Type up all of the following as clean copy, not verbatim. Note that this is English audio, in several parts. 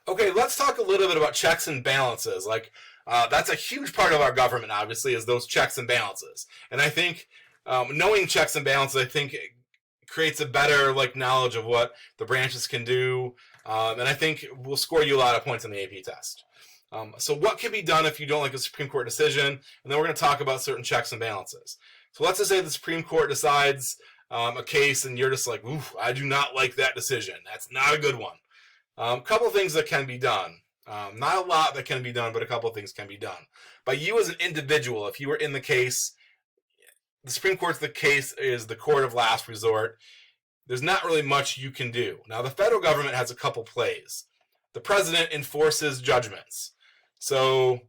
Okay, let's talk a little bit about checks and balances. That's a huge part of our government, obviously, is those checks and balances. And I think knowing checks and balances, I think it creates a better knowledge of what the branches can do, and I think will score you a lot of points on the AP test. So what can be done if you don't like a Supreme Court decision? And then we're going to talk about certain checks and balances. So let's just say the Supreme Court decides a case, and you're just like, "Oof, I do not like that decision. That's not a good one." A couple things that can be done. Not a lot that can be done, but a couple of things can be done. By you as an individual, if you were in the case, the Supreme Court's the case is the court of last resort. There's not really much you can do. Now, the federal government has a couple plays. The president enforces judgments. So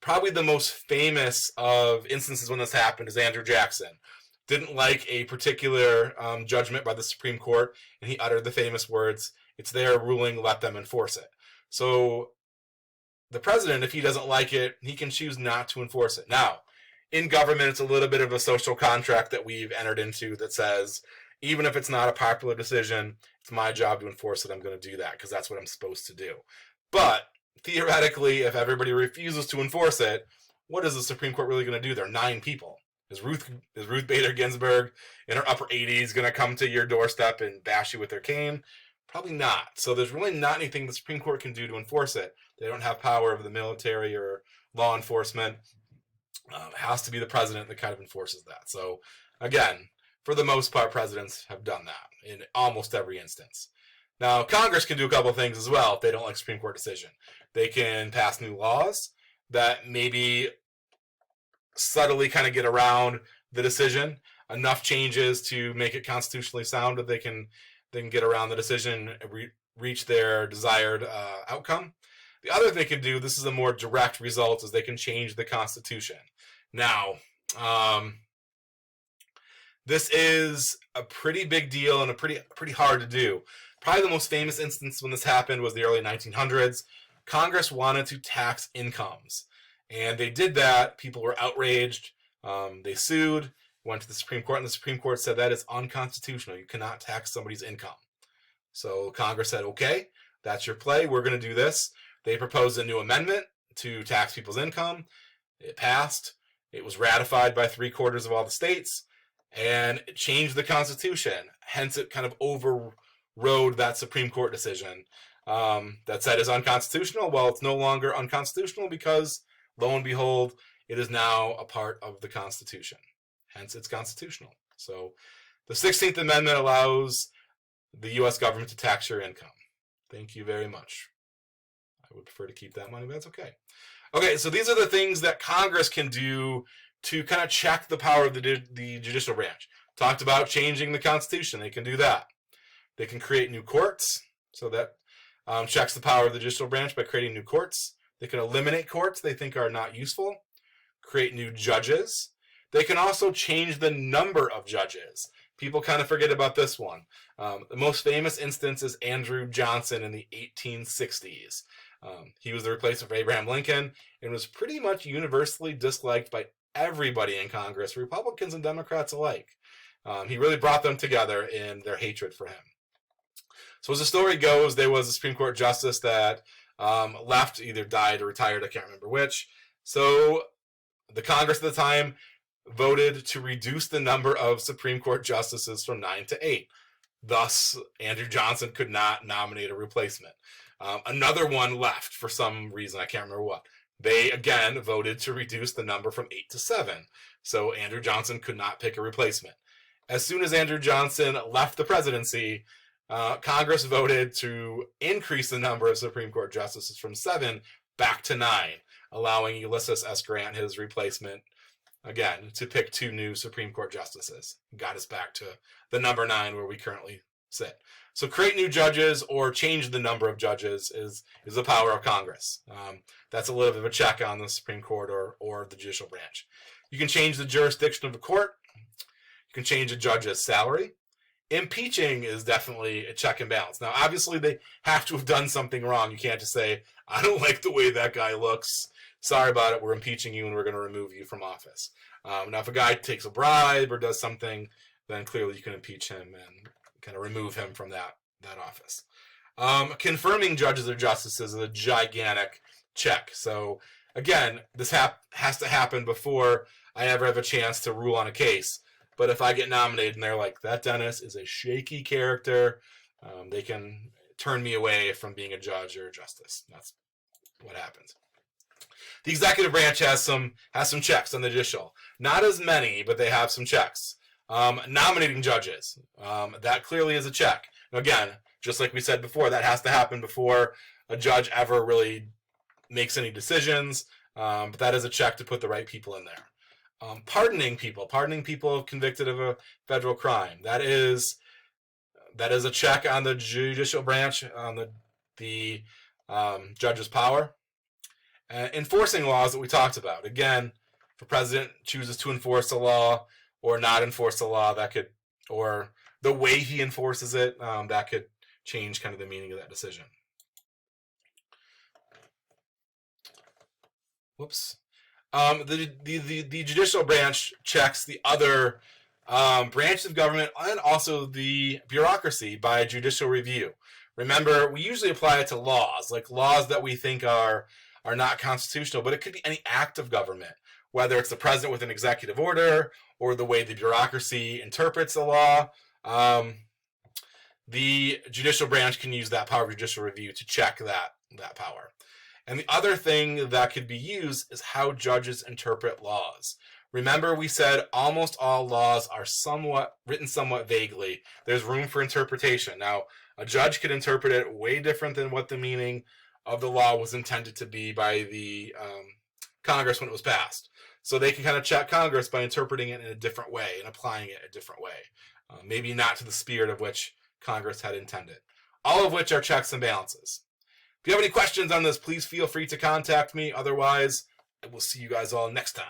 probably the most famous of instances when this happened is Andrew Jackson. Didn't like a particular judgment by the Supreme Court, and he uttered the famous words, "It's their ruling, let them enforce it." So the president, if he doesn't like it, he can choose not to enforce it. Now, in government, it's a little bit of a social contract that we've entered into that says, even if it's not a popular decision, it's my job to enforce it. I'm going to do that because that's what I'm supposed to do. But theoretically, if everybody refuses to enforce it, what is the Supreme Court really going to do? There are 9 people. Is Ruth Bader Ginsburg in her upper 80s going to come to your doorstep and bash you with their cane? Probably not. So there's really not anything the Supreme Court can do to enforce it. They don't have power over the military or law enforcement. It has to be the president that kind of enforces that. So again, for the most part, presidents have done that in almost every instance. Now, Congress can do a couple of things as well if they don't like Supreme Court decision. They can pass new laws that maybe subtly kind of get around the decision. Enough changes to make it constitutionally sound that they can get around the decision and reach their desired outcome. The other thing they can do, this is a more direct result, is they can change the Constitution. Now, this is a pretty big deal and a pretty hard to do. Probably the most famous instance when this happened was the early 1900s. Congress wanted to tax incomes, and they did that. People were outraged. They sued, went to the Supreme Court, and the Supreme Court said that is unconstitutional. You cannot tax somebody's income. So Congress said, okay, that's your play. We're going to do this. They proposed a new amendment to tax people's income. It passed. It was ratified by 3/4 of all the states, and it changed the Constitution. Hence, it kind of overrode that Supreme Court decision that said it's unconstitutional. Well, it's no longer unconstitutional because, lo and behold, it is now a part of the Constitution. Hence, it's constitutional. So the 16th Amendment allows the U.S. government to tax your income. Thank you very much. I would prefer to keep that money, but that's okay. Okay, so these are the things that Congress can do to kind of check the power of the judicial branch. Talked about changing the Constitution. They can do that. They can create new courts, so that checks the power of the judicial branch by creating new courts. They can eliminate courts they think are not useful, create new judges. They can also change the number of judges. People kind of forget about this one. The most famous instance is Andrew Johnson in the 1860s. He was the replacement for Abraham Lincoln and was pretty much universally disliked by everybody in Congress, Republicans and Democrats alike. He really brought them together in their hatred for him. So as the story goes, there was a Supreme Court justice that left, either died or retired, I can't remember which. So the Congress at the time voted to reduce the number of Supreme Court justices from 9 to 8. Thus, Andrew Johnson could not nominate a replacement. Another one left for some reason, I can't remember what. They, again, voted to reduce the number from 8 to 7. So Andrew Johnson could not pick a replacement. As soon as Andrew Johnson left the presidency, Congress voted to increase the number of Supreme Court justices from 7 back to 9, allowing Ulysses S. Grant, his replacement, again, to pick 2 new Supreme Court justices. Got us back to the number 9 where we currently sit. So create new judges or change the number of judges is the power of Congress. That's a little bit of a check on the Supreme Court or the judicial branch. You can change the jurisdiction of the court. You can change a judge's salary. Impeaching is definitely a check and balance. Now, obviously, they have to have done something wrong. You can't just say, I don't like the way that guy looks. Sorry about it. We're impeaching you and we're going to remove you from office. Now, if a guy takes a bribe or does something, then clearly you can impeach him and kind of remove him from that office. Confirming judges or justices is a gigantic check. So again, this has to happen before I ever have a chance to rule on a case. But if I get nominated and they're like, that Dennis is a shaky character, they can turn me away from being a judge or a justice. That's what happens. The executive branch has some checks on the judicial. Not as many, but they have some checks. Nominating judges. That clearly is a check. Now, again, just like we said before, that has to happen before a judge ever really makes any decisions. But that is a check to put the right people in there. Pardoning people convicted of a federal crime. That is a check on the judicial branch, on the judge's power. Enforcing laws that we talked about. Again, if the president chooses to enforce a law or not enforce a law, that could, or the way he enforces it, that could change kind of the meaning of that decision. Whoops. The judicial branch checks the other branches of government and also the bureaucracy by judicial review. Remember, we usually apply it to laws, like laws that we think are not constitutional, but it could be any act of government, whether it's the president with an executive order or the way the bureaucracy interprets the law. The judicial branch can use that power of judicial review to check that power. And the other thing that could be used is how judges interpret laws. Remember, we said almost all laws are written somewhat vaguely. There's room for interpretation. Now, a judge could interpret it way different than what the meaning of the law was intended to be by the Congress when it was passed. So they can kind of check Congress by interpreting it in a different way and applying it a different way. Maybe not to the spirit of which Congress had intended. All of which are checks and balances. If you have any questions on this, please feel free to contact me. Otherwise, I will see you guys all next time.